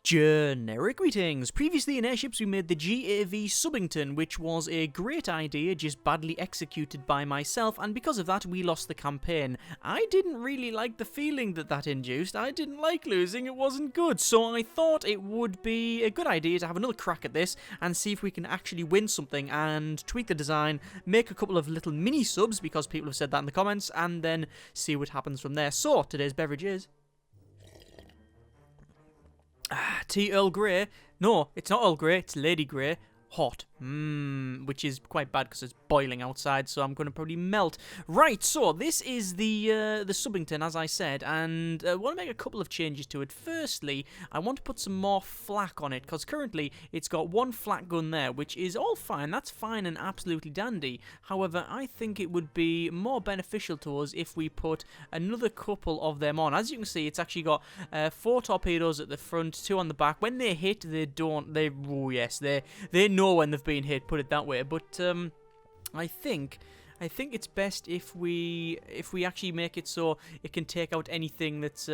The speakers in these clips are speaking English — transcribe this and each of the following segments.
Generic greetings. Previously in Airships we made the MiniSubington, which was a great idea, just badly executed by myself, and because of that we lost the campaign. I didn't really like the feeling that induced. I didn't like losing, it wasn't good, so I thought it would be a good idea to have another crack at this and see if we can actually win something and tweak the design, make a couple of little mini-subs, because people have said that in the comments, and then see what happens from there. So, today's beverage is tea Earl Grey. No, it's not Earl Grey, it's Lady Grey. Hot. Which is quite bad because it's boiling outside, so I'm going to probably melt. Right, so this is the Subington, as I said, and I want to make a couple of changes to it. Firstly, I want to put some more flak on it, because currently it's got one flak gun there, which is all fine. That's fine and absolutely dandy. However, I think it would be more beneficial to us if we put another couple of them on. As you can see, it's actually got 4 torpedoes at the front, 2 on the back. When they hit, they don't, oh yes, they know when they've been hit, put it that way. But I think it's best if we actually make it so it can take out anything that's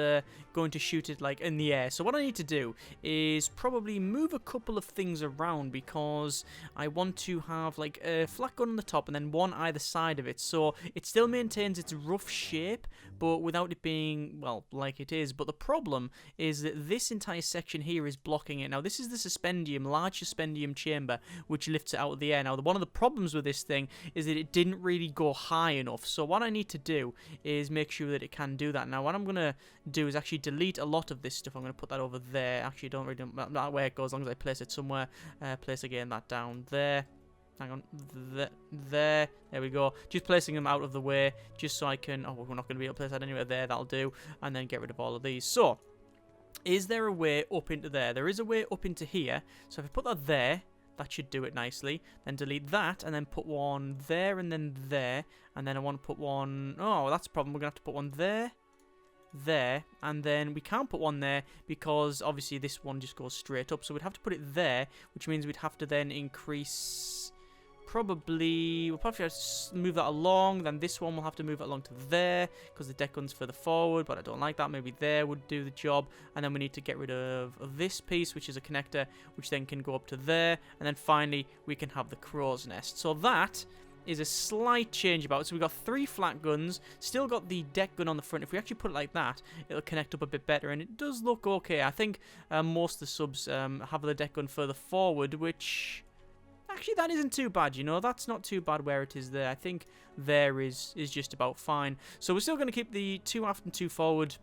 going to shoot it like in the air. So what I need to do is probably move a couple of things around, because I want to have like a flak gun on the top and then one either side of it, so it still maintains its rough shape but without it being, well, like it is. But the problem is that this entire section here is blocking it. Now this is the suspendium, large suspendium chamber, which lifts it out of the air. Now one of the problems with this thing is that it didn't really go high enough, so what I need to do is make sure that it can do that. Now what I'm going to do is actually delete a lot of this stuff. I'm going to put that over there. Actually, don't really know that where it goes, as long as I place it somewhere. Place again that down there. Hang on, there we go. Just placing them out of the way, just so I can, oh, we're not going to be able to place that anywhere there, that'll do, and then get rid of all of these. So, is there a way up into there? There is a way up into here, so if I put that there, that should do it nicely. Then delete that, and then put one there, and then I want to put one, oh, that's a problem, we're going to have to put one there, and then we can't put one there because obviously this one just goes straight up, so we'd have to put it there, which means we'd have to then increase, we'll probably have to move that along. Then this one we'll have to move it along to there because the deck gun's further forward, but I don't like that. Maybe there would do the job. And then we need to get rid of this piece, which is a connector, which then can go up to there, and then finally we can have the crow's nest. So that is a slight change about it. So we've got 3 flat guns, still got the deck gun on the front. If we actually put it like that, it'll connect up a bit better, and it does look okay. I think most of the subs have the deck gun further forward, which actually that isn't too bad, you know. That's not too bad where it is there. I think there is just about fine. So we're still going to keep the 2 aft and 2 forward,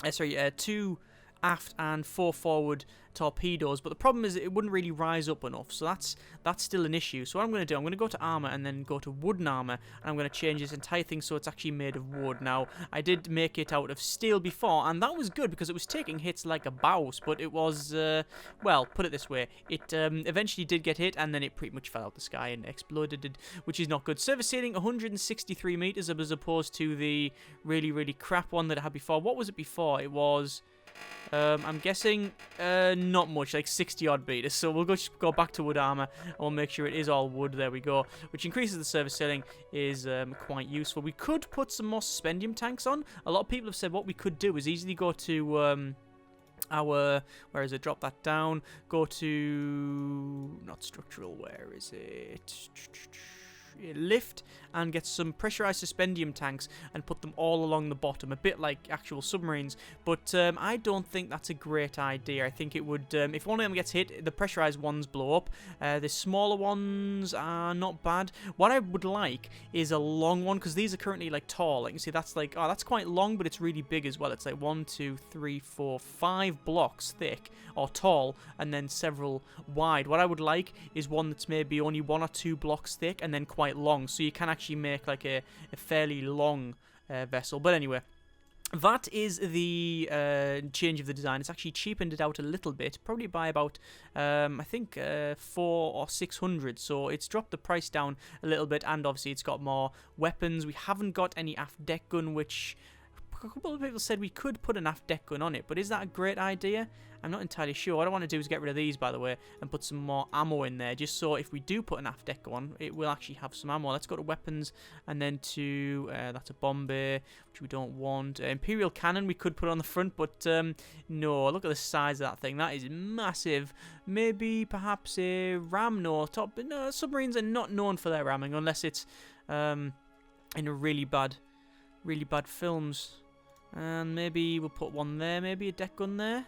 2 aft and 4 forward torpedoes, but the problem is that it wouldn't really rise up enough, so that's still an issue. So what I'm going to do, I'm going to go to armor and then go to wooden armor, and I'm going to change this entire thing so it's actually made of wood. Now I did make it out of steel before, and that was good because it was taking hits like a bouse, but it was well, put it this way, it eventually did get hit, and then it pretty much fell out the sky and exploded, which is not good. Service ceiling 163 meters as opposed to the really crap one that I had before. What was it before? It was I'm guessing not much, like 60 odd meters. So we'll just go back to wood armor and we'll make sure it is all wood. There we go, which increases the service ceiling, is quite useful. We could put some more suspendium tanks on. A lot of people have said what we could do is easily go to our, where is it, drop that down, go to, not structural, where is it, lift, and get some pressurized suspendium tanks and put them all along the bottom, a bit like actual submarines. But I don't think that's a great idea. I think it would, if one of them gets hit, the pressurized ones blow up. The smaller ones are not bad. What I would like is a long one, because these are currently like tall. Like you see, that's like, oh, that's quite long, but it's really big as well. It's like 1, 2, 3, 4, 5 blocks thick or tall, and then several wide. What I would like is one that's maybe only 1 or 2 blocks thick and then quite long, so you can actually make like a fairly long vessel. But anyway, that is the change of the design. It's actually cheapened it out a little bit, probably by about I think 400 or 600, so it's dropped the price down a little bit, and obviously it's got more weapons. We haven't got any aft deck gun, which couple of people said we could put an aft deck gun on it, but is that a great idea? I'm not entirely sure. What I want to do is get rid of these, by the way, and put some more ammo in there, just so if we do put an aft deck on, it will actually have some ammo. Let's go to weapons, and then to, that's a bomb bay, which we don't want. Imperial cannon we could put on the front, but no, look at the size of that thing. That is massive. Maybe, perhaps a ram, no, top, but no, submarines are not known for their ramming, unless it's in a really bad films. And maybe we'll put one there, maybe a deck gun there.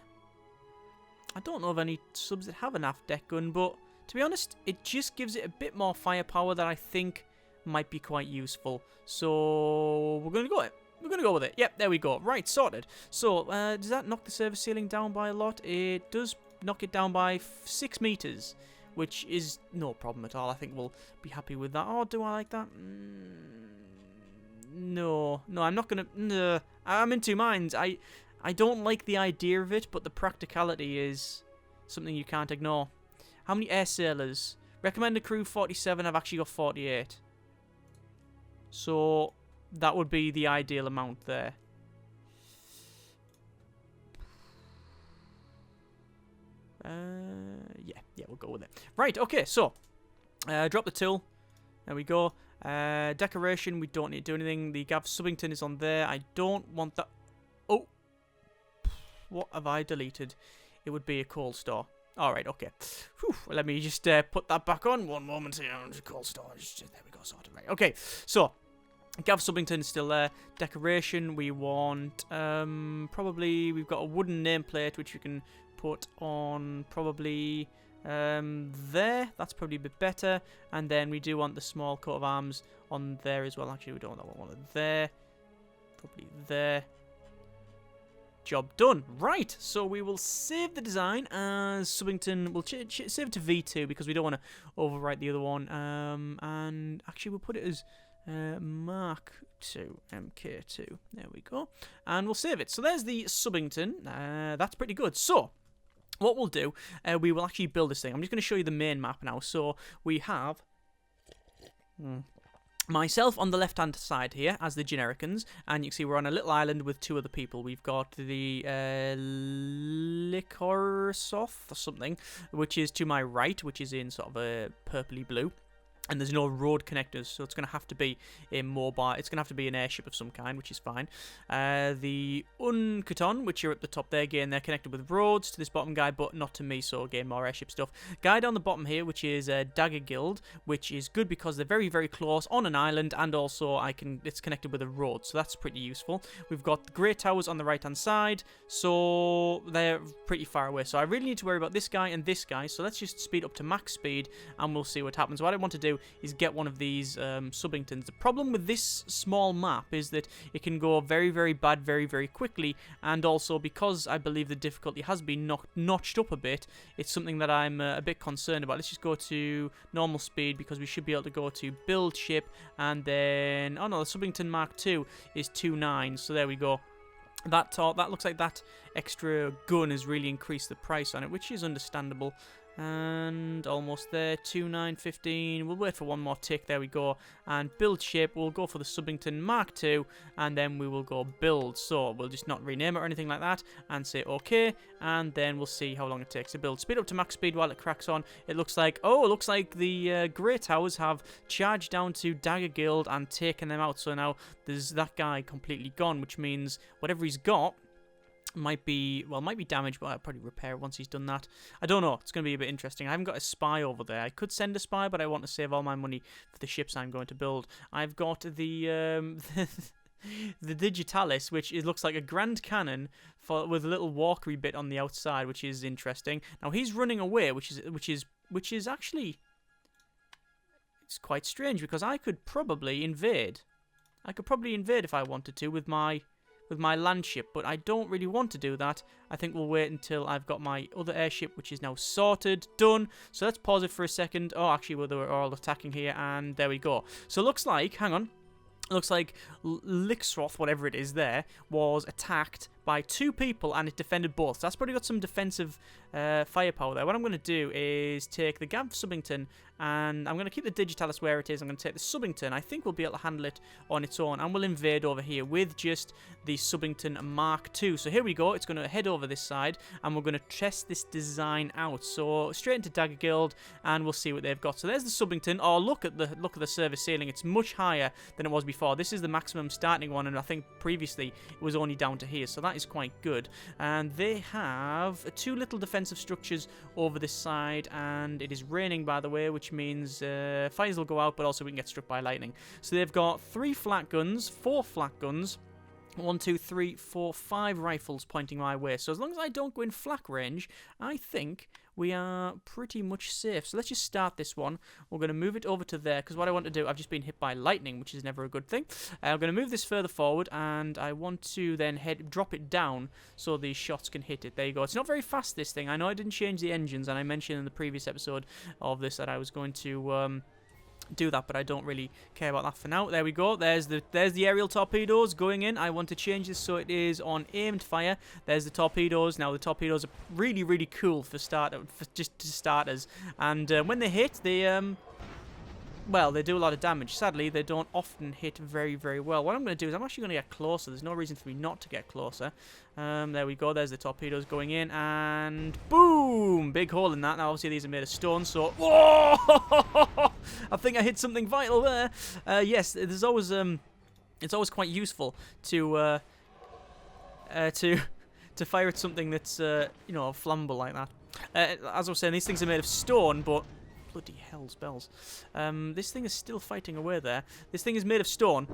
I don't know of any subs that have an aft deck gun, but to be honest, it just gives it a bit more firepower that I think might be quite useful. So we're going to go with it. We're going to go with it. Yep, there we go. Right, sorted. So does that knock the service ceiling down by a lot? It does knock it down by 6 meters, which is no problem at all. I think we'll be happy with that. Oh, do I like that? No, I'm not going to... No, I'm in two minds. I don't like the idea of it, but the practicality is something you can't ignore. How many air sailors? Recommended crew 47, I've actually got 48. So that would be the ideal amount there. Yeah, we'll go with it. Right, okay, so drop the tool. There we go. Decoration, we don't need to do anything. The Gav Subington is on there. I don't want that. Oh, what have I deleted? It would be a coal store. Alright, okay. Whew, let me just put that back on. One moment here. Coal storage. There we go, sorted. Right, okay. So, Gav Subington is still there. Decoration, we want... probably, we've got a wooden nameplate, which we can put on probably... there. That's probably a bit better. And then we do want the small coat of arms on there as well. Actually, we don't want that one there. Probably there. Job done. Right, so we will save the design as Subington. We'll save it to V2 because we don't want to overwrite the other one. And actually, we'll put it as Mark 2, MK2. There we go. And we'll save it. So there's the Subington. That's pretty good. So what we'll do, we will actually build this thing. I'm just going to show you the main map now. So we have... myself on the left-hand side here as the Genericans, and you can see we're on a little island with 2 other people. We've got the Licorsoth or something, which is to my right, which is in sort of a purpley blue. And there's no road connectors, so it's going to have to be a mobile. It's going to have to be an airship of some kind, which is fine. The Unkuton, which are at the top there, again, they're connected with roads to this bottom guy, but not to me, so again, more airship stuff. Guy down the bottom here, which is Dagger Guild, which is good because they're very, very close on an island, and also it's connected with a road, so that's pretty useful. We've got the Grey Towers on the right-hand side, so they're pretty far away. So I really need to worry about this guy and this guy, so let's just speed up to max speed, and we'll see what happens. What I want to do is get one of these Subingtons. The problem with this small map is that it can go very, very bad very, very quickly, and also because I believe the difficulty has been notched up a bit, it's something that I'm a bit concerned about. Let's just go to normal speed because we should be able to go to build ship, and then, oh no, the Subington Mark II is 2.9, so there we go. That looks like that extra gun has really increased the price on it, which is understandable. And almost there, 2.915. We'll wait for one more tick. There we go. And build ship. We'll go for the Subington Mark II, and then we will go build. So we'll just not rename it or anything like that, and say OK. And then we'll see how long it takes to build. Speed up to max speed while it cracks on. It looks like the Grey Towers have charged down to Dagger Guild and taken them out. So now there's that guy completely gone, which means whatever he's got might be damaged, but I'll probably repair it once he's done that. I don't know. It's going to be a bit interesting. I haven't got a spy over there. I could send a spy, but I want to save all my money for the ships I'm going to build. I've got the the Digitalis, which looks like a Grand Cannon with a little walkery bit on the outside, which is interesting. Now he's running away, which is actually, it's quite strange because I could probably invade. I could probably invade if I wanted to with my land ship, but I don't really want to do that. I think we'll wait until I've got my other airship, which is now sorted, done. So let's pause it for a second. Oh, actually, they were all attacking here, and there we go. So it looks like, hang on, it looks like Lixroth, whatever it is there, was attacked by 2 people, and it defended both. So that's probably got some defensive firepower there. What I'm going to do is take the MiniSubington, and I'm going to keep the Digitalis where it is. I'm going to take the Subington. I think we'll be able to handle it on its own, and we'll invade over here with just the Subington Mark II. So here we go. It's going to head over this side, and we're going to test this design out. So straight into Dagger Guild, and we'll see what they've got. So there's the Subington. Oh, look at the service ceiling. It's much higher than it was before. This is the maximum starting one, and I think previously it was only down to here. So that is quite good. And they have 2 little defensive structures over this side, and it is raining, by the way, which means fires will go out, but also we can get struck by lightning. So they've got 3 flat guns, 4 flat guns, 1, 2, 3, 4, 5 rifles pointing my way. So as long as I don't go in flak range, I think we are pretty much safe. So let's just start this one. We're going to move it over to there, because what I want to do, I've just been hit by lightning, which is never a good thing. I'm going to move this further forward, and I want to then drop it down so these shots can hit it. There you go. It's not very fast, this thing. I know I didn't change the engines, and I mentioned in the previous episode of this that I was going to do that, but I don't really care about that for now. There we go. There's the aerial torpedoes going in. I want to change this so it is on aimed fire. There's the torpedoes. Now the torpedoes are really, really cool for just starters, and when they hit, well, they do a lot of damage. Sadly, they don't often hit very, very well. What I'm going to do is I'm actually going to get closer. There's no reason for me not to get closer. There we go. There's the torpedoes going in, and boom! Big hole in that. Now, obviously, these are made of stone, so... Whoa! I think I hit something vital there. Yes, there's always... It's always quite useful to fire at something that's, you know, flammable like that. As I was saying, these things are made of stone, but... Bloody hell's bells. This thing is still fighting away there. This thing is made of stone,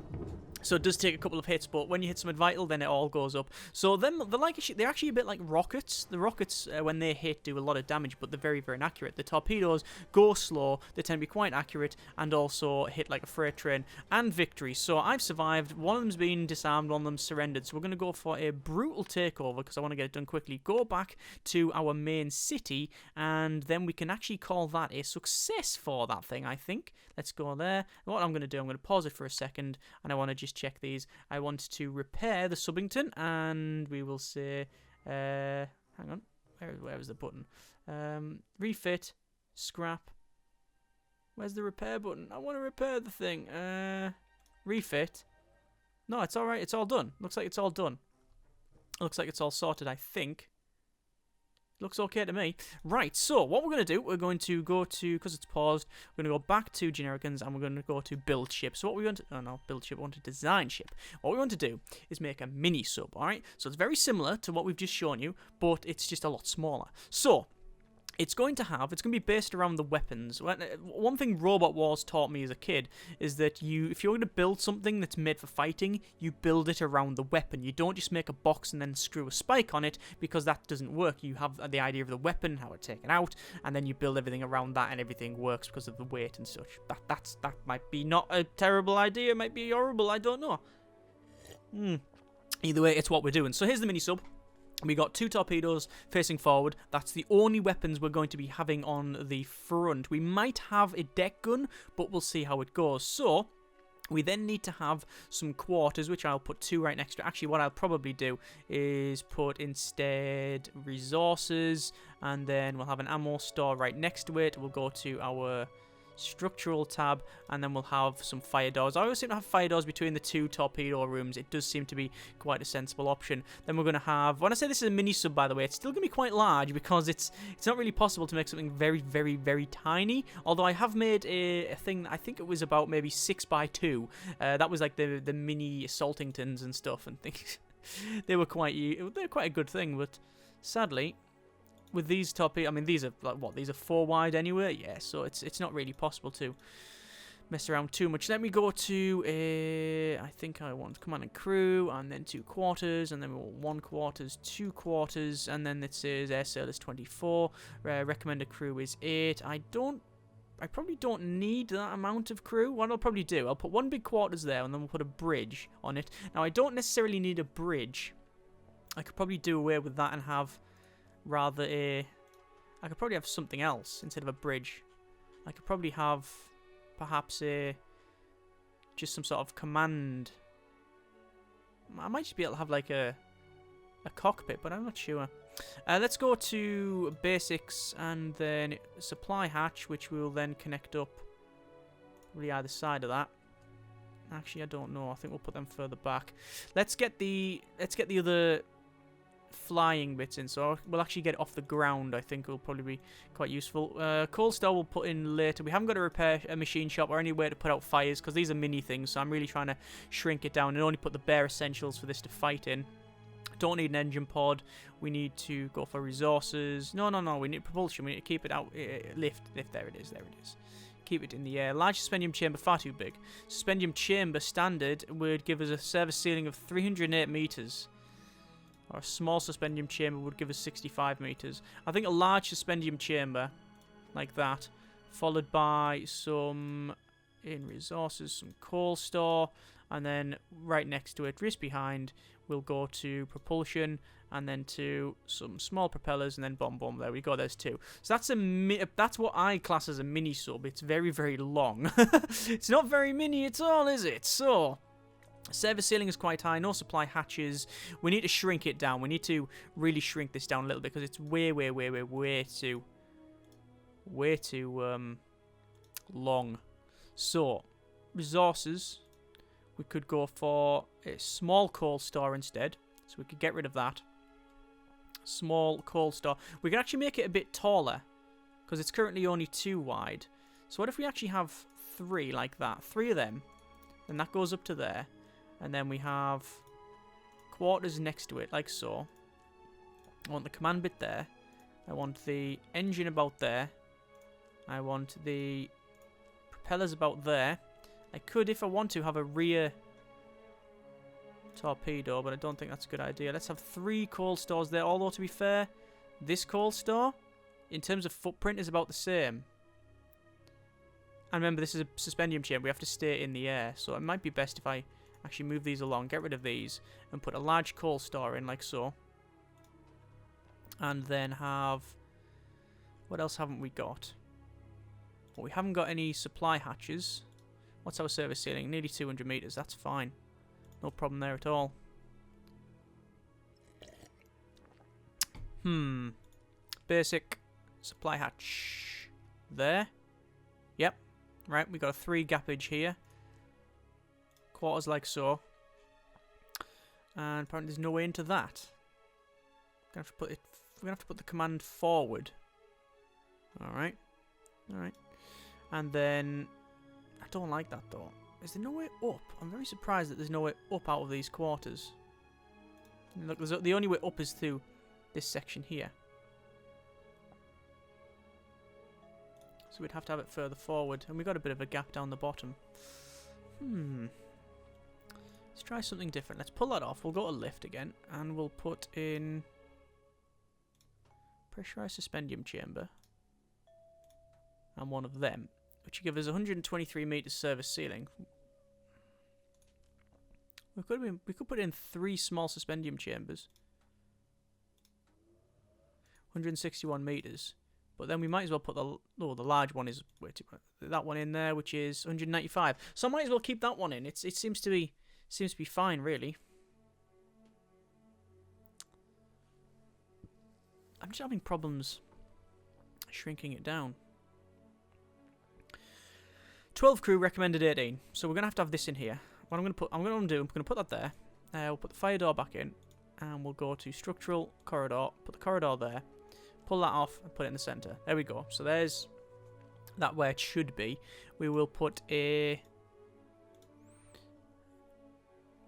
so it does take a couple of hits, but when you hit something vital, then it all goes up. So they're actually a bit like rockets. The rockets, when they hit, do a lot of damage, but they're very, very inaccurate. The torpedoes go slow, they tend to be quite accurate, and also hit like a freight train, and victory. So I've survived. One of them's been disarmed, one of them's surrendered. So we're going to go for a brutal takeover, because I want to get it done quickly. Go back to our main city, and then we can actually call that a success for that thing, I think. Let's go there. And what I'm going to do, I'm going to pause it for a second, and I want to just check these. I want to repair the Subington, and we will say, hang on, where was the button? Refit, scrap. Where's the repair button? I want to repair the thing. Refit. No, it's alright, it's all done. Looks like it's all done. Looks like it's all sorted, I think. Looks okay to me. Right, so what we're going to do, we're going to go to, because it's paused, we're going to go back to Genericans, and we're going to go to build ship. So what we're going to, oh no, build ship, we want to design ship. What we want to do is make a mini sub, alright? So it's very similar to what we've just shown you, but it's just a lot smaller. So, it's going to be based around the weapons. One thing Robot Wars taught me as a kid is that if you're going to build something that's made for fighting, you build it around the weapon. You don't just make a box and then screw a spike on it, because that doesn't work. You have the idea of the weapon, how it's taken out, and then you build everything around that, and everything works because of the weight and such. That might be not a terrible idea. It might be horrible. I don't know. Either way, it's what we're doing. So here's the mini sub. We got 2 torpedoes facing forward. That's the only weapons we're going to be having on the front. We might have a deck gun, but we'll see how it goes. So, we then need to have some quarters, which I'll put 2 right next to it. Actually, what I'll probably do is put instead resources, and then we'll have an ammo store right next to it. We'll go to our structural tab, and then we'll have some fire doors. I always seem to have fire doors between the 2 torpedo rooms. It does seem to be quite a sensible option. Then we're going to have, when I say this is a mini sub, by the way, it's still going to be quite large, because it's not really possible to make something very, very, very tiny. Although I have made a thing, I think it was about maybe 6x2. That was like the mini Saltingtons and stuff and things. They're quite a good thing, but sadly, with these torpedoes, I mean, these are like what? These are 4 wide anyway. Yeah, so it's not really possible to mess around too much. Let me go to I think I want command and crew, and then 2 quarters, and then we want 1 quarters, 2 quarters, and then it says air sail is 24. Recommended crew is 8. I probably don't need that amount of crew. What I'll probably do, I'll put 1 big quarters there, and then we'll put a bridge on it. Now, I don't necessarily need a bridge. I could probably do away with that and have rather I could probably have something else instead of a bridge. I could probably have perhaps just some sort of command. I might just be able to have like a cockpit, but I'm not sure. Let's go to basics and then supply hatch, which we will then connect up really either side of that. Actually, I don't know. I think we'll put them further back. Let's get the other flying bits in, so we'll actually get it off the ground. I think will probably be quite useful. Coal store we'll put in later. We haven't got to repair a machine shop or anywhere to put out fires because these are mini things, so I'm really trying to shrink it down and only put the bare essentials for this to fight in. Don't need an engine pod. We need to go for resources. No, we need propulsion. We need to keep it out. Lift. There it is. Keep it in the air. Large suspendium chamber, far too big. Suspendium chamber standard would give us a service ceiling of 308 meters. Or a small suspendium chamber would give us 65 meters. I think a large suspendium chamber, like that, followed by some in resources, some coal store, and then right next to it, just behind, we'll go to propulsion, and then to some small propellers, and then boom, there we go, there's two. So that's what I class as a mini sub. It's very, very long. It's not very mini at all, is it? So, service ceiling is quite high, no supply hatches. We need to shrink it down. We need to really shrink this down a little bit, because it's way too long. So, resources, we could go for a small coal store instead. So we could get rid of that. Small coal store. We can actually make it a bit taller, because it's currently only 2 wide. So what if we actually have 3 like that? 3 of them. Then that goes up to there. And then we have quarters next to it, like so. I want the command bit there. I want the engine about there. I want the propellers about there. I could, if I want to, have a rear torpedo, but I don't think that's a good idea. Let's have 3 coal stores there, although to be fair, this coal store, in terms of footprint, is about the same. And remember, this is a suspendium chamber. We have to stay in the air, so it might be best if I actually move these along, get rid of these, and put a large coal store in, like so. And then have... what else haven't we got? Well, we haven't got any supply hatches. What's our service ceiling? Nearly 200 meters. That's fine. No problem there at all. Basic supply hatch. There. Yep. Right, we got a 3 gappage here. Quarters like so. And apparently there's no way into that. We're gonna have to put the command forward. Alright. Alright. And then... I don't like that though. Is there no way up? I'm very surprised that there's no way up out of these quarters. Look, the only way up is through this section here. So we'd have to have it further forward. And we've got a bit of a gap down the bottom. Let's try something different. Let's pull that off. We'll go to lift again. And we'll put in... pressurized suspendium chamber. And one of them. Which will give us 123 meters service ceiling. We could put in 3 small suspendium chambers. 161 meters. But then we might as well put the large one is that one in there, which is 195. So I might as well keep that one in. It seems to be fine, really. I'm just having problems shrinking it down. 12 crew, recommended 18. So we're gonna have to have this in here. What I'm gonna put that there. We'll put the fire door back in, and we'll go to structural corridor. Put the corridor there. Pull that off and put it in the center. There we go. So there's that where it should be. We will put a.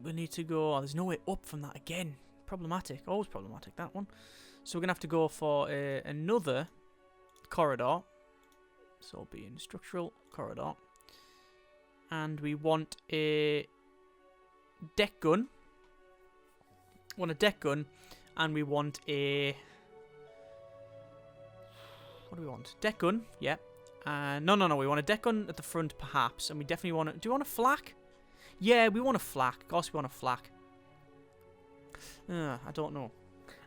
We need to go. Oh, there's no way up from that again. Problematic. Always problematic, that one. So we're gonna have to go for another corridor. So it'll be in structural corridor. And we want a deck gun. Want a deck gun, and we want a... what do we want? Deck gun, yeah. No. We want a deck gun at the front, perhaps, and we definitely want to... do we want a flak? Yeah, we want a flak. Of course, we want a flak. I don't know.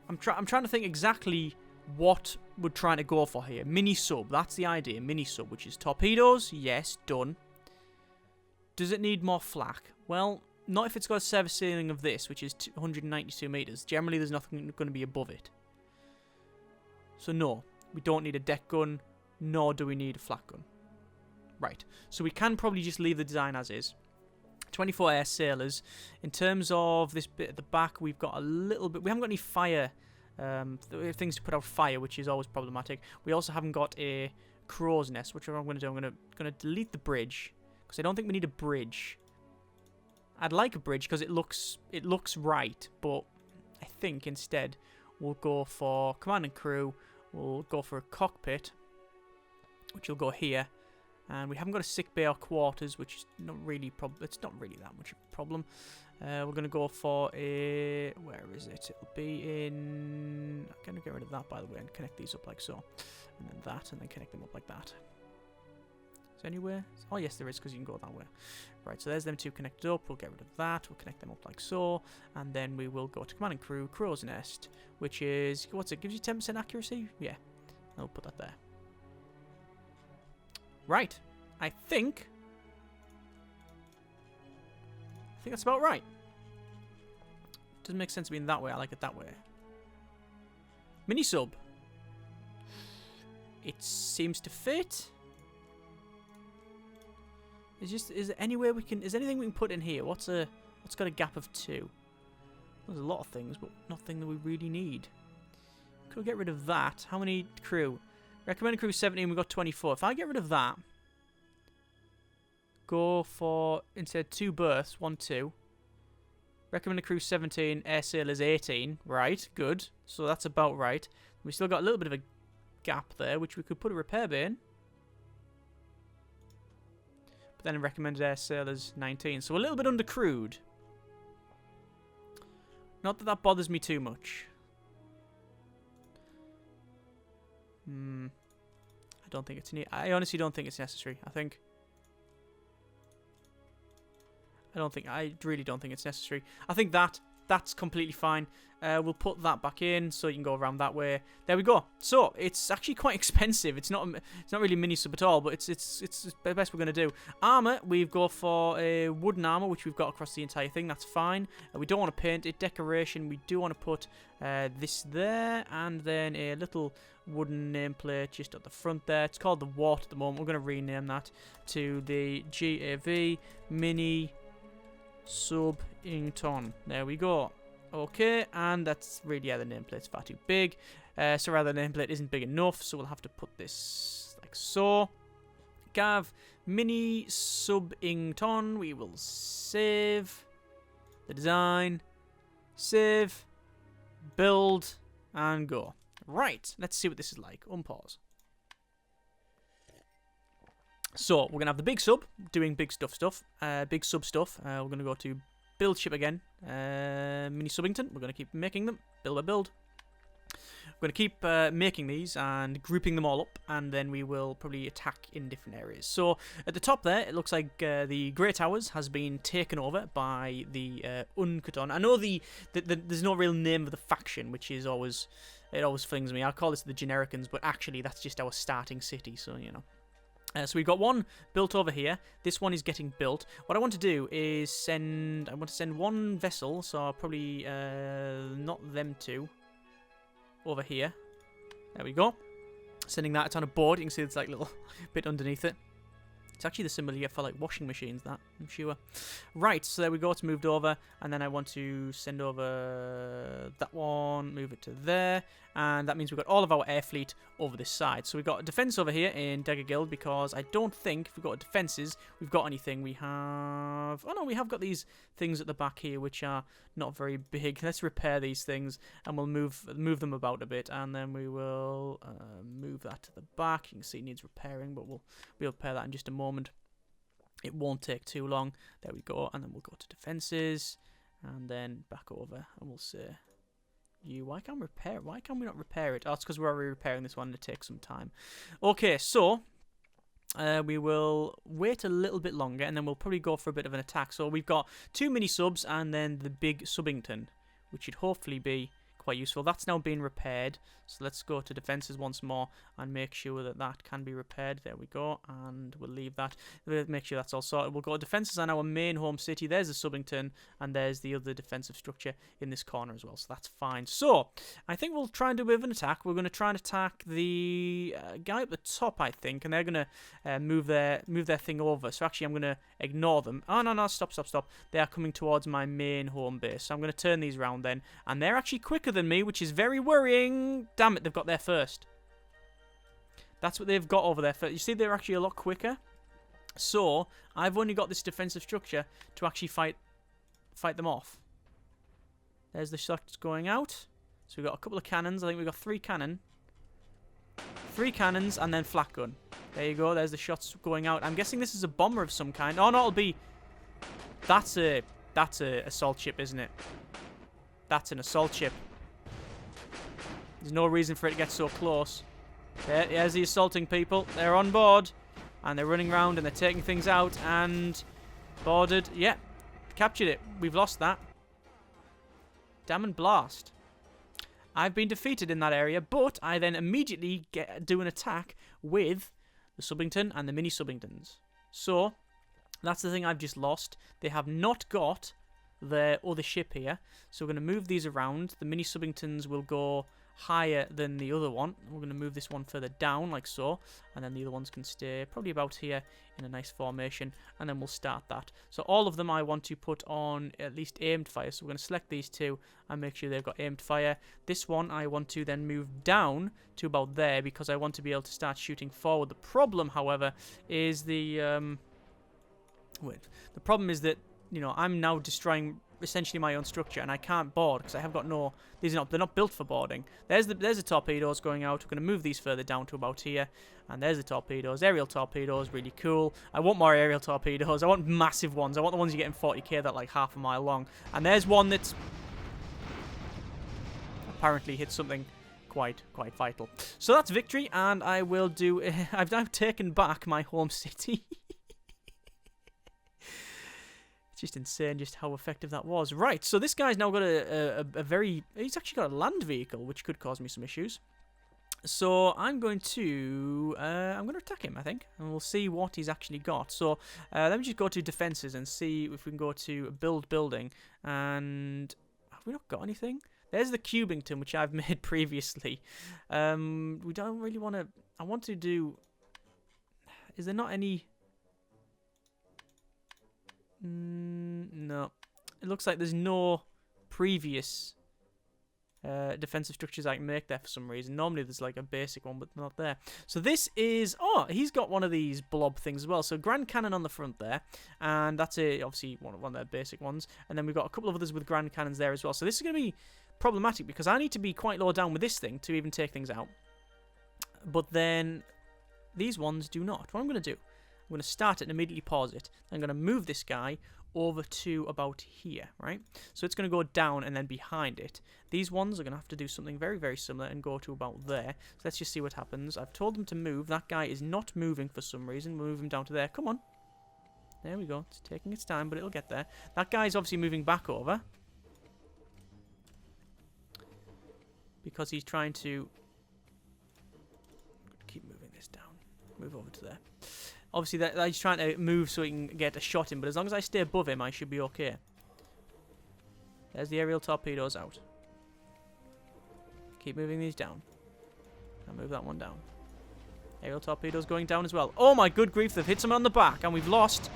I'm trying to think exactly what we're trying to go for here. Mini sub. That's the idea. Mini sub, which is torpedoes. Yes, done. Does it need more flak? Well, Not if it's got a service ceiling of this, which is 192 meters. Generally, there's nothing going to be above it. So no, we don't need a deck gun, nor do we need a flat gun. Right, so we can probably just leave the design as is. 24 air sailors. In terms of this bit at the back, we've got a little bit... We haven't got any fire, things to put out fire, which is always problematic. We also haven't got a crow's nest, which I'm going to do. I'm going to delete the bridge, because I don't think we need a bridge. I'd like a bridge, because it looks right, but I think instead we'll go for command and crew. We'll go for a cockpit, which will go here. And we haven't got a sick bay or quarters, which is not really it's not really that much of a problem. We're going to go for a... Where is it? It'll be in... I'm going to get rid of that, by the way, and connect these up like so. And then that, and then connect them up like that. Is there anywhere? Oh, yes, there is, because you can go that way. Right, so there's them two connected up. We'll get rid of that. We'll connect them up like so. And then we will go to command and crew, crow's nest, which is... What's it? Gives you 10% accuracy? Yeah. I'll put that there. Right, I think that's about right. Doesn't make sense being that way. I like it that way. Mini sub. It seems to fit. Is there anywhere we can? Is there anything we can put in here? What's got a gap of 2? There's a lot of things, but nothing that we really need. Could get rid of that. How many crew? Recommended crew 17, we've got 24. If I get rid of that, go for, instead 2 berths, 1, 2. Recommended crew 17, air sailors 18. Right, good. So that's about right. We still got a little bit of a gap there, which we could put a repair bay in. But then recommended air sailors 19. So a little bit undercrewed. Not that that bothers me too much. I don't think it's I honestly don't think it's necessary. I really don't think it's necessary. I think that's completely fine. We'll put that back in so you can go around that way. There we go. So it's actually quite expensive. It's not really mini sub at all, but it's the best we're gonna do. Armor, we've got for a wooden armor, which we've got across the entire thing. That's fine. We don't want to paint it. Decoration, we do want to put this there, and then a little wooden nameplate just at the front there. It's called the Wart at the moment. We're gonna rename that to the GAV Mini Subington. There we go. Okay, and that's really, the nameplate's far too big. So rather, the nameplate isn't big enough, so we'll have to put this like so. Gav Mini Subington. We will save the design, save, build, and go. Right, let's see what this is like. Unpause. So we're gonna have the big sub doing big big sub stuff. We're gonna go to build ship again. MiniSubington. We're gonna keep making them build by build. We're going to keep making these and grouping them all up, and then we will probably attack in different areas. So at the top there, it looks like the Grey Towers has been taken over by the Unkuton. I know there's no real name of the faction, which is always flings me. I'll call this the Genericans, but actually that's just our starting city, so you know. So we've got one built over here. This one is getting built. What I want to do is send one vessel, so I'll probably not them two. Over here. There we go. Sending that. It's on a board. You can see it's like a little bit underneath it. It's actually the symbol you get for like washing machines, that, I'm sure. Right, so there we go. It's moved over. And then I want to send over that one, move it to there. And that means we've got all of our air fleet over this side. So we've got a defense over here in Dagger Guild, because I don't think if we've got defenses, we've got anything. We have... Oh no, we have got these things at the back here, which are not very big. Let's repair these things, and we'll move them about a bit. And then we will move that to the back. You can see it needs repairing, but we'll repair that in just a moment. It won't take too long. There we go. And then we'll go to defenses, and then back over, and we'll say... Why can't we not repair it? Oh, it's because we're already repairing this one and it takes some time. Okay, so we will wait a little bit longer, and then we'll probably go for a bit of an attack. So we've got 2 mini subs and then the big Subington, which should hopefully be quite useful. That's now being repaired. So let's go to defenses once more and make sure that that can be repaired. There we go. And we'll leave that. We'll make sure that's all sorted. We'll go to defenses on our main home city. There's the Subington, and there's the other defensive structure in this corner as well. So that's fine. So I think we'll try and do a bit of an attack. We're going to try and attack the guy at the top, I think, and they're going to move their thing over. So actually, I'm going to ignore them. Oh, no, stop. They are coming towards my main home base. So I'm going to turn these around then, and they're actually quicker than me, which is very worrying. Damn it, they've got there first. That's what they've got over there first. You see, they're actually a lot quicker. So I've only got this defensive structure to actually fight them off. There's the shots going out. So we've got a couple of cannons. I think we've got 3 cannon. 3 cannons and then flak gun. There you go. There's the shots going out. I'm guessing this is a bomber of some kind. Oh no, it'll be. That's a assault ship, isn't it? That's an assault ship. There's no reason for it to get so close. There's the assaulting people. They're on board. And they're running around and they're taking things out. And boarded. Yeah. Captured it. We've lost that. Damn and blast. I've been defeated in that area. But I then immediately do an attack with the Subington and the MiniSubingtons. So that's the thing I've just lost. They have not got their other ship here. So we're going to move these around. The MiniSubingtons will go higher than the other one. We're going to move this one further down like so. And then the other ones can stay probably about here in a nice formation. And then we'll start that. So all of them I want to put on at least aimed fire. So we're going to select these 2 and make sure they've got aimed fire. This one I want to then move down to about there because I want to be able to start shooting forward. The problem, however, is the problem is that, you know, I'm now destroying essentially my own structure and I can't board because I have got no. They're not built for boarding. There's the torpedoes going out. We're going to move these further down to about here, and there's the torpedoes. Aerial torpedoes, really cool. I want more aerial torpedoes. I want massive ones. I want the ones you get in 40k that are like half a mile long. And there's one that's apparently hit something quite vital. So that's victory, and I will do. I've now taken back my home city. Just insane just how effective that was. Right, so this guy's now got a very... He's actually got a land vehicle, which could cause me some issues. So I'm going to attack him, I think. And we'll see what he's actually got. So let me just go to defenses and see if we can go to build building. And have we not got anything? There's the Cubington, which I've made previously. We don't really want to... I want to do... Is there not any... No. It looks like there's no previous defensive structures I can make there for some reason. Normally there's like a basic one, but not there. So this is... Oh, he's got one of these blob things as well. So Grand Cannon on the front there. And that's obviously one of their basic ones. And then we've got a couple of others with Grand Cannons there as well. So this is going to be problematic because I need to be quite low down with this thing to even take things out. But then these ones do not. What I'm going to do... I'm going to start it and immediately pause it. I'm going to move this guy over to about here, right? So it's going to go down and then behind it. These ones are going to have to do something very, very similar and go to about there. So let's just see what happens. I've told them to move. That guy is not moving for some reason. We'll move him down to there. Come on. There we go. It's taking its time, but it'll get there. That guy's obviously moving back over. Because he's trying to... keep moving this down. Move over to there. Obviously, he's trying to move so he can get a shot in, but as long as I stay above him, I should be okay. There's the aerial torpedoes out. Keep moving these down. I'll move that one down. Aerial torpedoes going down as well. Oh my good grief, they've hit someone on the back, and we've lost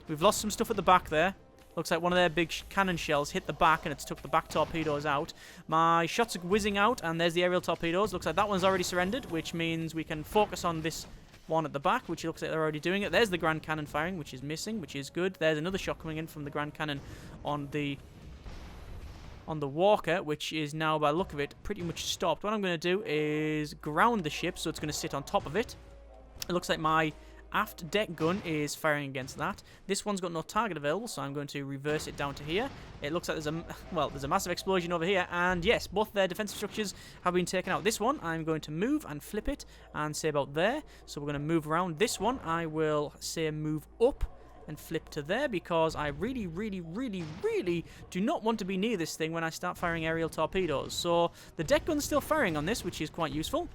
some stuff at the back there. Looks like one of their big cannon shells hit the back, and it's took the back torpedoes out. My shots are whizzing out, and there's the aerial torpedoes. Looks like that one's already surrendered, which means we can focus on this one at the back, which looks like they're already doing it. There's the Grand Cannon firing, which is missing, which is good. There's another shot coming in from the Grand Cannon on the Walker, which is now, by the look of it, pretty much stopped. What I'm going to do is ground the ship, so it's going to sit on top of it. It looks like my aft deck gun is firing against that. This one's got no target available, so I'm going to reverse it down to here. It looks like there's a massive explosion over here, and yes, both their defensive structures have been taken out. This one, I'm going to move and flip it and say about there. So we're going to move around. This one, I will say move up and flip to there because I really, really, really, really do not want to be near this thing when I start firing aerial torpedoes. So the deck gun's still firing on this, which is quite useful.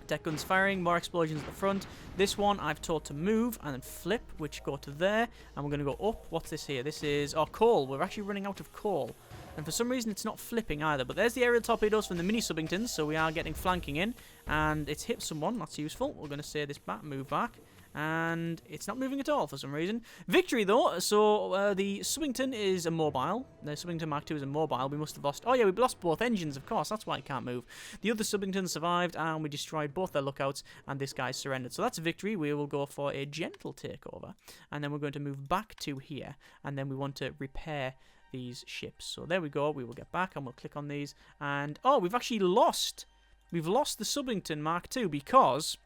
Deck gun's firing, more explosions at the front. This one I've taught to move and then flip, which go to there. And we're going to go up. What's this here? This is coal. We're actually running out of coal. And for some reason it's not flipping either. But there's the aerial torpedoes from the MiniSubingtons, so we are getting flanking in. And it's hit someone. That's useful. We're going to say this back, move back. And it's not moving at all for some reason. Victory, though. So the Subington is immobile. The Subington Mark II is immobile. We must have lost... Oh, yeah, we lost both engines, of course. That's why it can't move. The other Subington survived, and we destroyed both their lookouts, and this guy surrendered. So that's victory. We will go for a gentle takeover. And then we're going to move back to here. And then we want to repair these ships. So there we go. We will get back, and we'll click on these. And, oh, we've actually lost... We've lost the Subington Mark II because...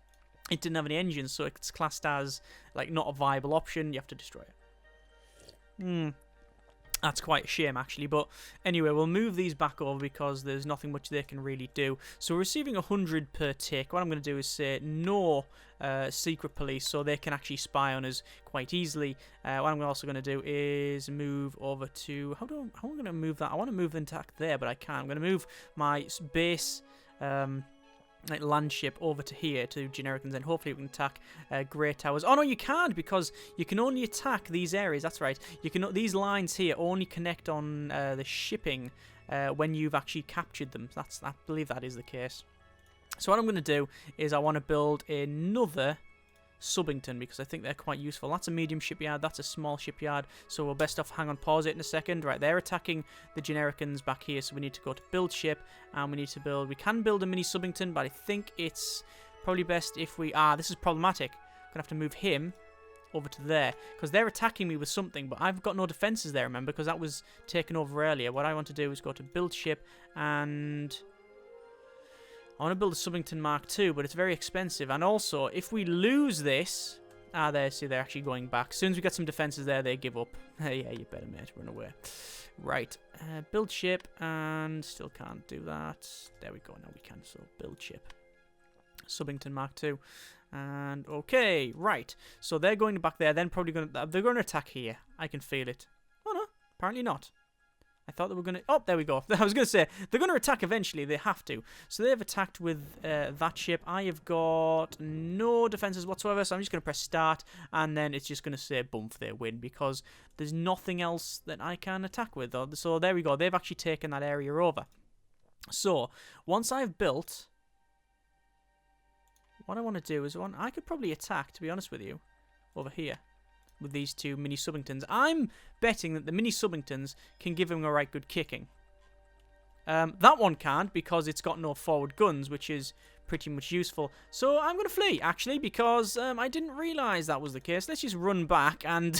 it didn't have any engines, so it's classed as, like, not a viable option. You have to destroy it. That's quite a shame, actually. But anyway, we'll move these back over because there's nothing much they can really do. So we're receiving 100 per tick. What I'm going to do is say no secret police, so they can actually spy on us quite easily. What I'm also going to do is move over to... How am I going to move that? I want to move the attack there, but I can't. I'm going to move my base... like land ship over to here to Genericans, and hopefully we can attack Great Towers. Oh no, you can't, because you can only attack these areas. That's right. You can these lines here only connect on the shipping when you've actually captured them. I believe that is the case. So what I'm going to do is I want to build another Subington because I think they're quite useful. That's a medium shipyard, that's a small shipyard, so we'll best off hang on, pause it in a second. Right, they're attacking the Genericans back here, so we need to go to build ship, and we need to build... We can build a MiniSubington, but I think it's probably best if we... this is problematic. I'm going to have to move him over to there, because they're attacking me with something, but I've got no defences there, remember, because that was taken over earlier. What I want to do is go to build ship, and... I want to build a Subington Mark II, but it's very expensive. And also, if we lose this... there, see, they're actually going back. As soon as we get some defences there, they give up. Yeah, you better, mate. Run away. Right. Build ship, and still can't do that. There we go. Now we can. So, build ship. Subington Mark II. And, okay. Right. So, they're going back there. Then probably going to... They're going to attack here. I can feel it. Oh, no. Apparently not. I thought they were going to... Oh, there we go. I was going to say, they're going to attack eventually. They have to. So they've attacked with that ship. I have got no defences whatsoever, so I'm just going to press start, and then it's just going to say, boom, they win, because there's nothing else that I can attack with. So there we go. They've actually taken that area over. So, once I've built... What I want to do is... I could probably attack, to be honest with you, over here. With these two MiniSubingtons. I'm betting that the MiniSubingtons can give him a right good kicking. That one can't because it's got no forward guns, which is pretty much useful. So I'm going to flee, actually, because I didn't realise that was the case. Let's just run back and...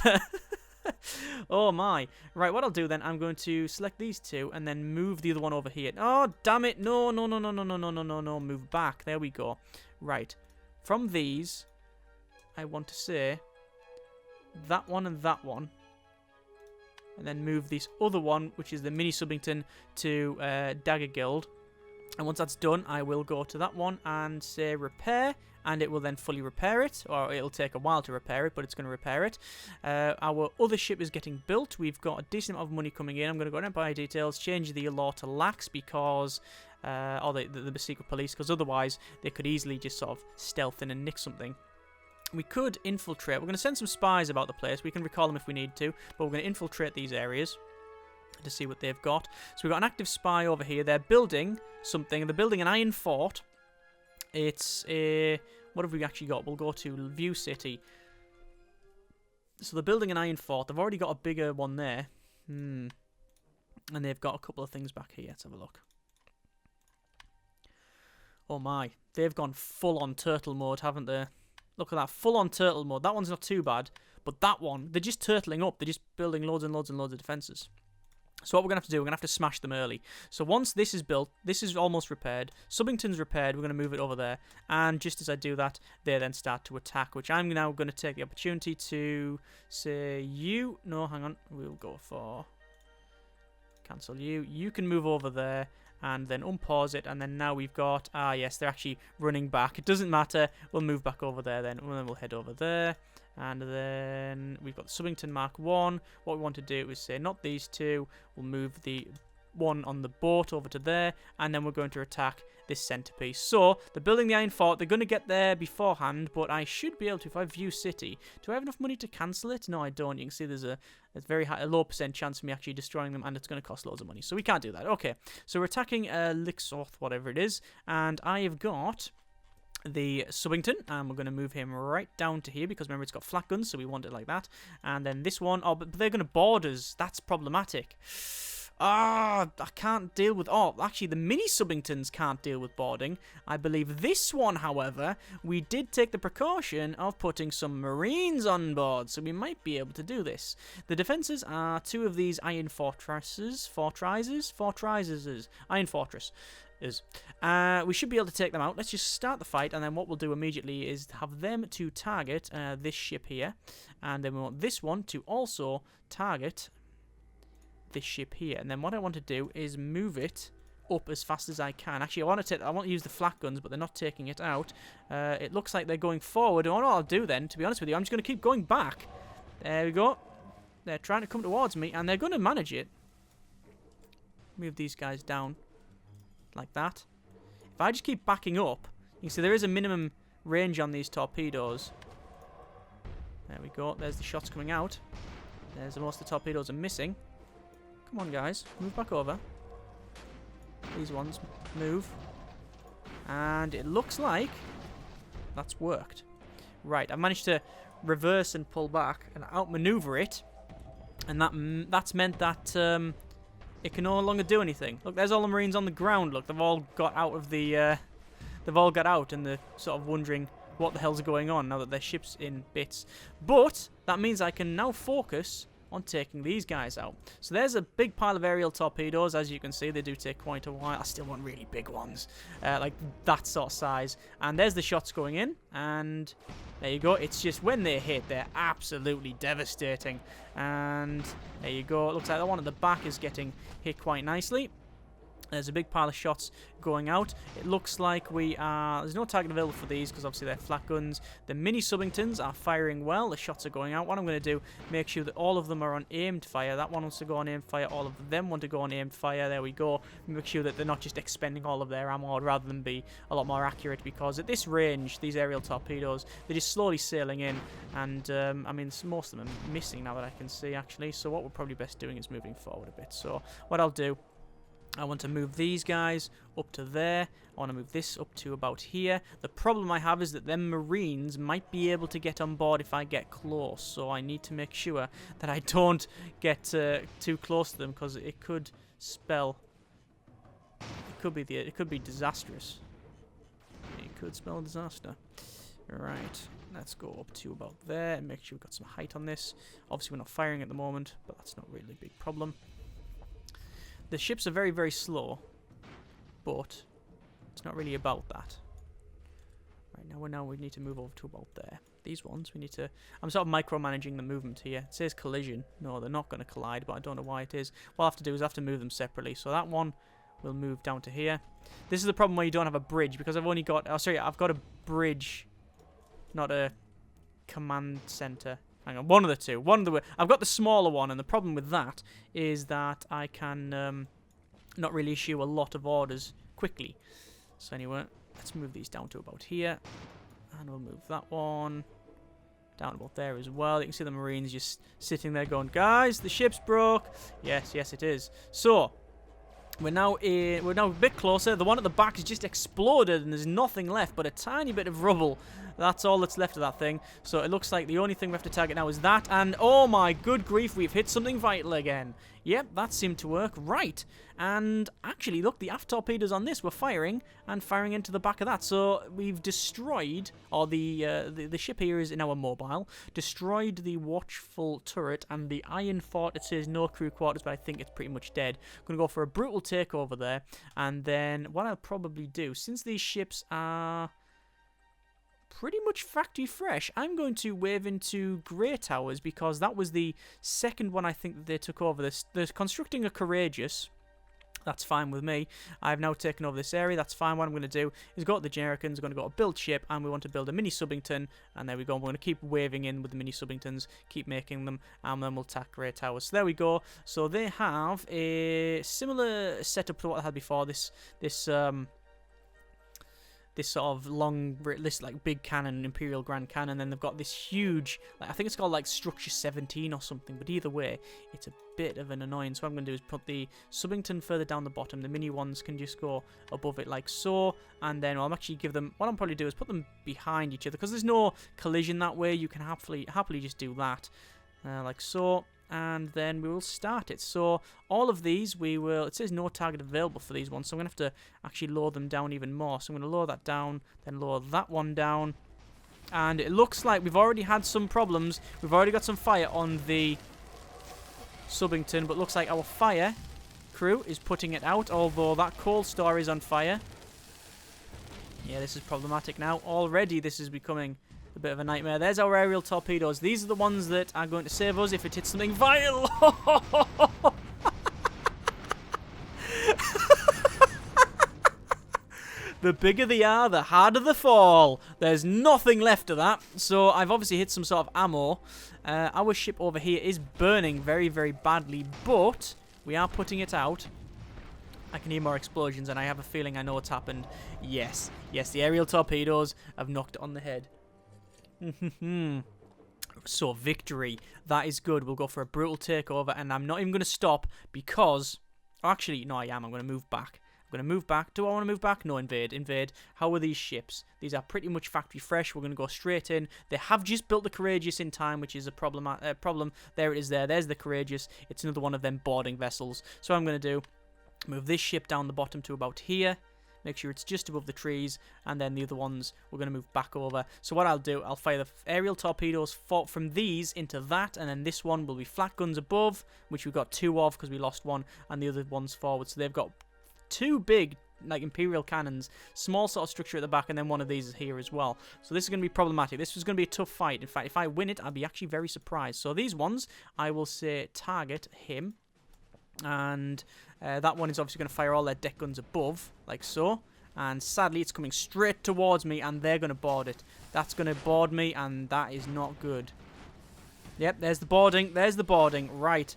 oh my. Right, what I'll do then, I'm going to select these two and then move the other one over here. Oh, damn it. No. Move back. There we go. Right. From these, I want to say... that one and that one, and then move this other one, which is the MiniSubington, to Dagger Guild. And once that's done, I will go to that one and say repair, and it will then fully repair it, or it'll take a while to repair it, but it's going to repair it. Our other ship is getting built. We've got a decent amount of money coming in. I'm going to go down by details, change the law to lax because, or the secret police, because otherwise they could easily just sort of stealth in and nick something. We could infiltrate. We're going to send some spies about the place. We can recall them if we need to, but we're going to infiltrate these areas to see what they've got. So we've got an active spy over here. They're building something. They're building an iron fort. It's a... What have we actually got? We'll go to View City. So they're building an iron fort. They've already got a bigger one there. And they've got a couple of things back here. Let's have a look. Oh my. They've gone full on turtle mode, haven't they? Look at that, full-on turtle mode. That one's not too bad, but that one, they're just turtling up. They're just building loads and loads and loads of defences. So what we're going to have to do, we're going to have to smash them early. So once this is built, this is almost repaired. Subington's repaired, we're going to move it over there. And just as I do that, they then start to attack, which I'm now going to take the opportunity to say you... No, hang on. We'll go for... Cancel you. You can move over there. and then unpause it, and then now we've got, yes, they're actually running back. It doesn't matter, we'll move back over there then, and then we'll head over there, and then we've got the Subington Mark 1. What we want to do is say, not these two, we'll move the one on the boat over to there, and then we're going to attack this centerpiece. So, they're building the Iron Fort. They're going to get there beforehand, but I should be able to, if I view city. Do I have enough money to cancel it? No, I don't. You can see there's a very high, a low percent chance of me actually destroying them, and it's going to cost loads of money. So we can't do that. Okay, so we're attacking Lixorth, whatever it is, and I have got the Subington, and we're going to move him right down to here, because remember it's got flat guns, so we want it like that. And then this one, oh, but they're going to board us. That's problematic. I can't deal with... Oh, actually, the MiniSubingtons can't deal with boarding. I believe this one, however, we did take the precaution of putting some Marines on board, so we might be able to do this. The defences are 2 of these Iron Fortresses. Iron Fortress. We should be able to take them out. Let's just start the fight, and then what we'll do immediately is have them to target this ship here, and then we want this one to also target this ship here. And then what I want to do is move it up as fast as I can. Actually, I want to use the flak guns, but they're not taking it out. It looks like they're going forward. And what I'll do then, to be honest with you, I'm just going to keep going back. There we go. They're trying to come towards me, and they're going to manage it. Move these guys down like that. If I just keep backing up, you can see there is a minimum range on these torpedoes. There we go. There's the shots coming out. There's most of the torpedoes are missing. Come on, guys. Move back over. These ones move. And it looks like that's worked. Right, I've managed to reverse and pull back and outmaneuver it. And that's meant that it can no longer do anything. Look, there's all the Marines on the ground. Look, they've all got out of the... they've all got out, and they're sort of wondering what the hell's going on now that their ship's in bits. But that means I can now focus on taking these guys out. So there's a big pile of aerial torpedoes. As you can see, they do take quite a while. I still want really big ones, like that sort of size. And there's the shots going in, and there you go. It's just when they hit, they're absolutely devastating. And there you go. It looks like the one at the back is getting hit quite nicely. There's a big pile of shots going out. It looks like we are... There's no target available for these because obviously they're flat guns. The MiniSubingtons are firing well. The shots are going out. What I'm going to do, make sure that all of them are on aimed fire. That one wants to go on aimed fire. All of them want to go on aimed fire. There we go. Make sure that they're not just expending all of their ammo, rather than be a lot more accurate, because at this range, these aerial torpedoes, they're just slowly sailing in. And, I mean, most of them are missing now that I can see, actually. So what we're probably best doing is moving forward a bit. So what I'll do... I want to move these guys up to there. I want to move this up to about here. The problem I have is that them Marines might be able to get on board if I get close. So I need to make sure that I don't get too close to them, because it could spell... It could be disastrous. It could spell disaster. Right. Let's go up to about there and make sure we've got some height on this. Obviously we're not firing at the moment, but that's not really a big problem. The ships are very, very slow, but it's not really about that. Right, now we need to move over to about there. These ones, we need to... I'm sort of micromanaging the movement here. It says collision. No, they're not going to collide, but I don't know why it is. What I'll have to do is I have to move them separately. So that one will move down to here. This is the problem where you don't have a bridge, because I've only got... Oh, sorry, I've got a bridge, not a command center. Hang on, one of the two. I've got the smaller one, and the problem with that is that I can not really issue a lot of orders quickly. So anyway, let's move these down to about here. And we'll move that one down about there as well. You can see the Marines just sitting there going, guys, the ship's broke. Yes, yes, it is. So... We're now a bit closer. The one at the back has just exploded, and there's nothing left but a tiny bit of rubble. That's all that's left of that thing. So it looks like the only thing we have to target now is that. And oh my good grief, we've hit something vital again. Yep, that seemed to work. Right. And actually, look, the aft torpedoes on this were firing and firing into the back of that. So we've destroyed, or the ship here is now mobile, destroyed the watchful turret and the iron fort. It says no crew quarters, but I think it's pretty much dead. I'm going to go for a brutal takeover there. And then what I'll probably do, since these ships are pretty much factory fresh, I'm going to wave into Grey Towers, because that was the second one I think that they took over. They're constructing a Courageous, That's fine with me. I've now taken over this area. That's fine. What I'm going to do is go to the Jericans. I'm going to go to build ship, and we want to build a mini-Subington. And there we go. We're going to keep waving in with the mini-Subingtons, keep making them, and then we'll attack Grey Towers. So there we go. So they have a similar setup to what I had before. This sort of long, this like big cannon, Imperial Grand Cannon. Then they've got this huge, like, I think it's called like Structure 17 or something. But either way, it's a bit of an annoyance. So what I'm going to do is put the Subington further down the bottom. The mini ones can just go above it like so. And then I'll actually give them, what I'll probably do is put them behind each other, because there's no collision that way. You can happily just do that, like so. And then we will start it. So all of these, it says no target available for these ones, so I'm going to have to actually lower them down even more. So I'm going to lower that down, then lower that one down. And it looks like we've already had some problems. We've already got some fire on the Subington, but looks like our fire crew is putting it out, although that coal store is on fire. Yeah, this is problematic now. Already this is becoming a bit of a nightmare. There's our aerial torpedoes. These are the ones that are going to save us if it hits something vile. The bigger they are, the harder the fall. There's nothing left of that. So I've obviously hit some sort of ammo. Our ship over here is burning very, very badly, but we are putting it out. I can hear more explosions, and I have a feeling I know what's happened. Yes, the aerial torpedoes have knocked it on the head. So victory, that is good. We'll go for a brutal takeover, and I'm not even going to stop because, actually no, I'm going to move back. I'm going to move back. Do I want to move back? No, invade. How are these ships? These are pretty much factory fresh. We're going to go straight in. They have just built the Courageous in time, which is a problem. There it is. There's the Courageous. It's another one of them boarding vessels. So what I'm going to do, move this ship down the bottom to about here. Make sure it's just above the trees, and then the other ones we're going to move back over. So what I'll do, I'll fire the aerial torpedoes from these into that, and then this one will be flat guns above, which we've got 2 of because we lost 1, and the other one's forward. So they've got 2 big, like, Imperial cannons, small sort of structure at the back, and then one of these is here as well. So this is going to be problematic. This was going to be a tough fight. In fact, if I win it, I'll be actually very surprised. So these ones, I will say target him. And that one is obviously going to fire all their deck guns above, like so. And sadly, it's coming straight towards me, and they're going to board it. That's going to board me, and that is not good. Yep, there's the boarding. There's the boarding. Right.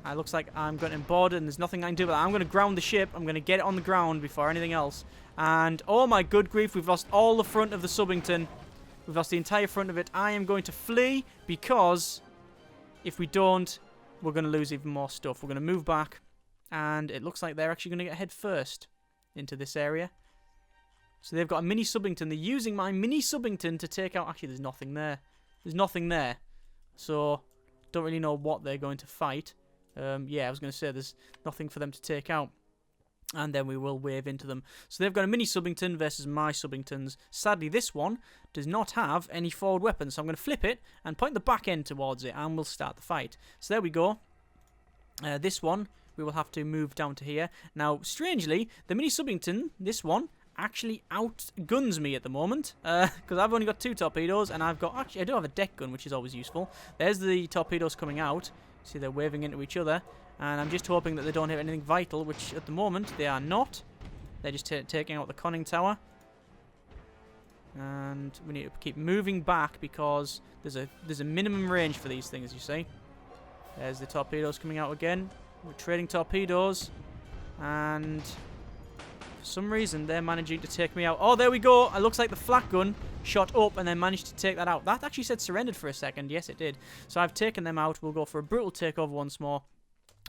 It looks like I'm going to board it, and there's nothing I can do about that. I'm going to ground the ship. I'm going to get it on the ground before anything else. And, oh my good grief, we've lost all the front of the Subington. We've lost the entire front of it. I am going to flee, because if we don't, we're going to lose even more stuff. We're going to move back, and it looks like they're actually going to get head first into this area. So they've got a mini-Subington. They're using my mini-Subington to take out... Actually, there's nothing there. There's nothing there. So, don't really know what they're going to fight. Yeah, I was going to say there's nothing for them to take out. And then we will wave into them. So they've got a mini-Subington versus my Subingtons. Sadly, this one does not have any forward weapons. So I'm going to flip it and point the back end towards it, and we'll start the fight. So there we go. This one, we will have to move down to here. Now, strangely, the mini-Subington, this one, actually outguns me at the moment. Because I've only got 2 torpedoes, and I've got... Actually, I do have a deck gun, which is always useful. There's the torpedoes coming out. See, they're waving into each other. And I'm just hoping that they don't hit anything vital, which at the moment they are not. They're just taking out the conning tower. And we need to keep moving back because there's a minimum range for these things, you see. There's the torpedoes coming out again. We're trading torpedoes. And for some reason they're managing to take me out. Oh, there we go. It looks like the flak gun shot up and then managed to take that out. That actually said surrendered for a second. Yes, it did. So I've taken them out. We'll go for a brutal takeover once more.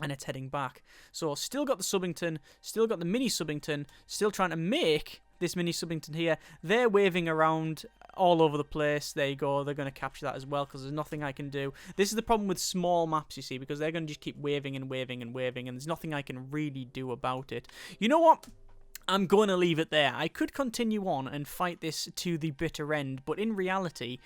And it's heading back. So still got the Subington, still got the mini-Subington, still trying to make this mini-Subington here. They're waving around all over the place. There you go. They're going to capture that as well because there's nothing I can do. This is the problem with small maps, you see, because they're going to just keep waving and waving and waving, and there's nothing I can really do about it. You know what? I'm going to leave it there. I could continue on and fight this to the bitter end, but in reality...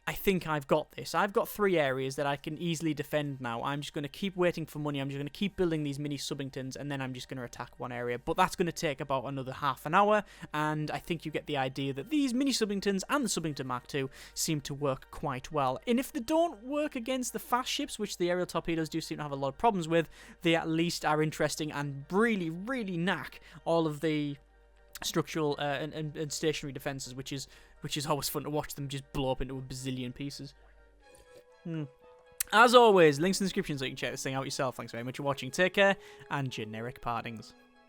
I think I've got this. I've got 3 areas that I can easily defend now. I'm just going to keep waiting for money. I'm just going to keep building these mini-Subingtons, and then I'm just going to attack one area. But that's going to take about another half an hour, and I think you get the idea that these mini-Subingtons and the Subington Mark II seem to work quite well. And if they don't work against the fast ships, which the aerial torpedoes do seem to have a lot of problems with, they at least are interesting and really, really knack all of the structural and stationary defenses, which is always fun to watch them just blow up into a bazillion pieces. As always, links in the description so you can check this thing out yourself. Thanks very much for watching. Take care, and generic partings.